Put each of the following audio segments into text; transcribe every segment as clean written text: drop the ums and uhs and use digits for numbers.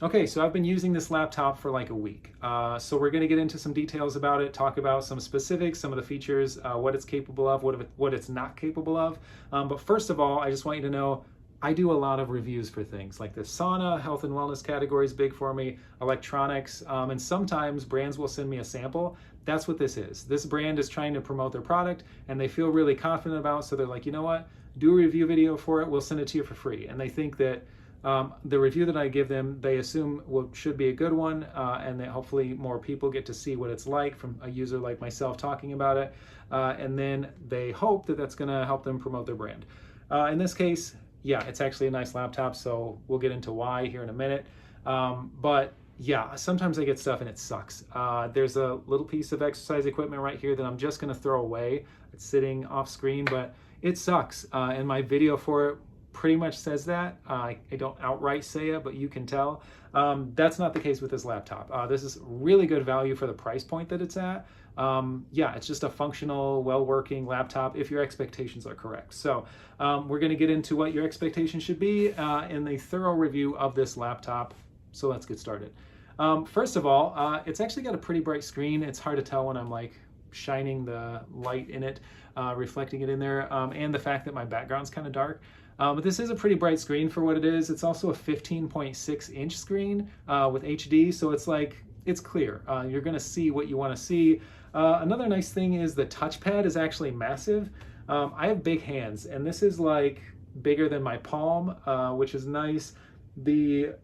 Okay, so I've been using this laptop for like a week. So we're going to get into some details about it, talk about some specifics, some of the features, what it's capable of, what it's not capable of. But first of all, I just want you to know I do a lot of reviews for things like this sauna, health and wellness category is big for me, electronics, and sometimes brands will send me a sample. That's what this is. This brand is trying to promote their product and they feel really confident about it. So they're like, you know what? Do a review video for it. We'll send it to you for free. And they think that the review that I give them, they assume should be a good one, and that hopefully more people get to see what it's like from a user like myself talking about it, and then they hope that that's going to help them promote their brand. In this case, yeah, it's actually a nice laptop, so we'll get into why here in a minute. But yeah, sometimes I get stuff and it sucks. There's a little piece of exercise equipment right here that I'm just going to throw away. It's sitting off screen, but it sucks. And my video for it pretty much says that. I don't outright say it, but you can tell. That's not the case with this laptop. This is really good value for the price point that it's at. Yeah, it's just a functional, well-working laptop if your expectations are correct. So we're going to get into what your expectations should be in the thorough review of this laptop. So let's get started. First of all, it's actually got a pretty bright screen. It's hard to tell when I'm like shining the light in it, reflecting it in there, and the fact that my background's kind of dark. But this is a pretty bright screen for what it is. It's also a 15.6 inch screen with HD, so it's like, it's clear. You're gonna see what you wanna see. Another nice thing is the touchpad is actually massive. I have big hands, and this is like bigger than my palm, which is nice. The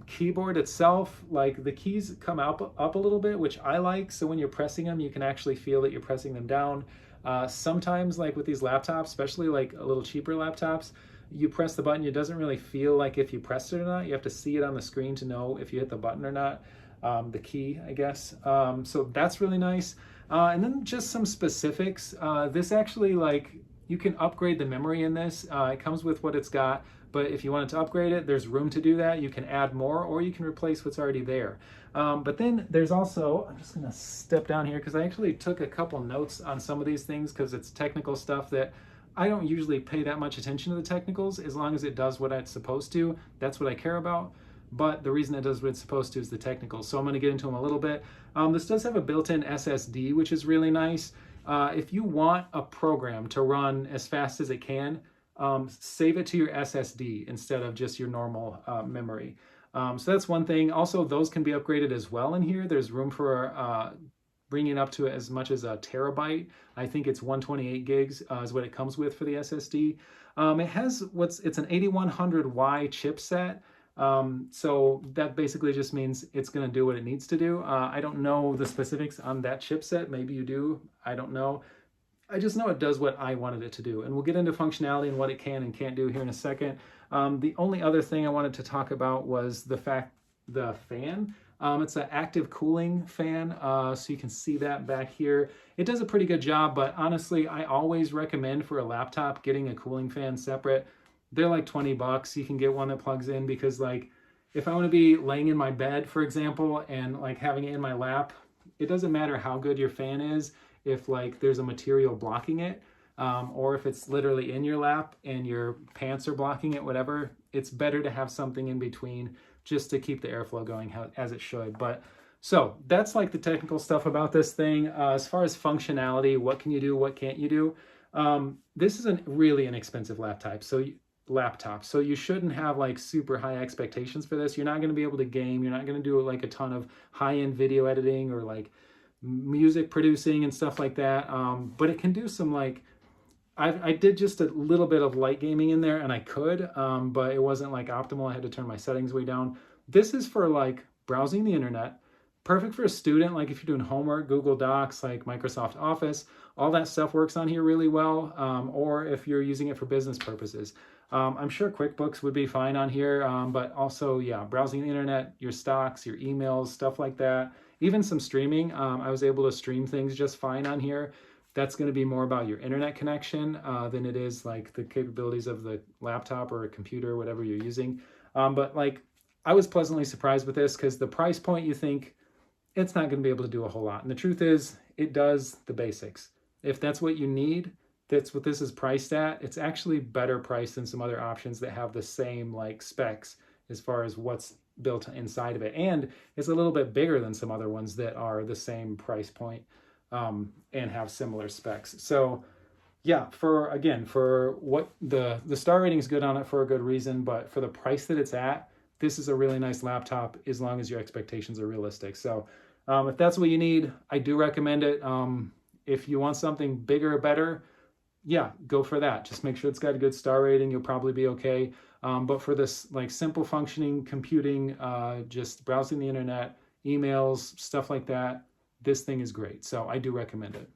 keyboard itself, like the keys come up a little bit, which I like. So when you're pressing them, you can actually feel that you're pressing them down. Sometimes like with these laptops, especially like a little cheaper laptops, you press the button, it doesn't really feel like if you pressed it or not. You have to see it on the screen to know if you hit the button or not, the key, I guess. So that's really nice. And then just some specifics. This actually, like, you can upgrade the memory in this. It comes with what it's got, but if you wanted to upgrade it, there's room to do that. You can add more, or you can replace what's already there. But then there's also, I'm just gonna step down here because I actually took a couple notes on some of these things because it's technical stuff that I don't usually pay that much attention to the technicals. As long as it does what it's supposed to, that's what I care about. But the reason it does what it's supposed to is the technicals. So I'm gonna get into them a little bit. This does have a built-in SSD, which is really nice. If you want a program to run as fast as it can, save it to your SSD instead of just your normal memory. So that's one thing. Also, those can be upgraded as well in here. There's room for bringing it up to as much as a terabyte. I think it's 128 gigs is what it comes with for the SSD. It has it's an 8100Y chipset. So that basically just means it's going to do what it needs to do. I don't know the specifics on that chipset. Maybe you do. I don't know. I just know it does what I wanted it to do. And we'll get into functionality and what it can and can't do here in a second. The only other thing I wanted to talk about was the fan. It's an active cooling fan, so you can see that back here. It does a pretty good job, but honestly, I always recommend for a laptop getting a cooling fan separate. They're like 20 bucks. You can get one that plugs in because, like, if I want to be laying in my bed, for example, and like having it in my lap, it doesn't matter how good your fan is if like there's a material blocking it, or if it's literally in your lap and your pants are blocking it, whatever. It's better to have something in between just to keep the airflow going as it should. But so that's like the technical stuff about this thing. As far as functionality, what can you do, what can't you do? This is a really inexpensive laptop, so you shouldn't have like super high expectations for this. You're not going to be able to game. You're not going to do like a ton of high-end video editing or like music producing and stuff like that. But it can do some like, I did just a little bit of light gaming in there and I could, but it wasn't like optimal. I had to turn my settings way down. This is for like browsing the internet. Perfect for a student, like if you're doing homework, Google Docs, like Microsoft Office, all that stuff works on here really well. Or if you're using it for business purposes. I'm sure QuickBooks would be fine on here, but also, yeah, browsing the internet, your stocks, your emails, stuff like that. Even some streaming. I was able to stream things just fine on here. That's going to be more about your internet connection than it is like the capabilities of the laptop or a computer, whatever you're using. But like, I was pleasantly surprised with this because the price point, you think it's not going to be able to do a whole lot. And the truth is, it does the basics. If that's what you need, that's what this is priced at. It's actually better priced than some other options that have the same like specs as far as what's built inside of it, and it's a little bit bigger than some other ones that are the same price point and have similar specs. So yeah, for what the star rating is good on it for a good reason, but for the price that it's at, this is a really nice laptop as long as your expectations are realistic. So if that's what you need, I do recommend it. If you want something bigger or better, yeah, go for that. Just make sure it's got a good star rating. You'll probably be okay. But for this like simple functioning computing, just browsing the internet, emails, stuff like that, this thing is great. So I do recommend it.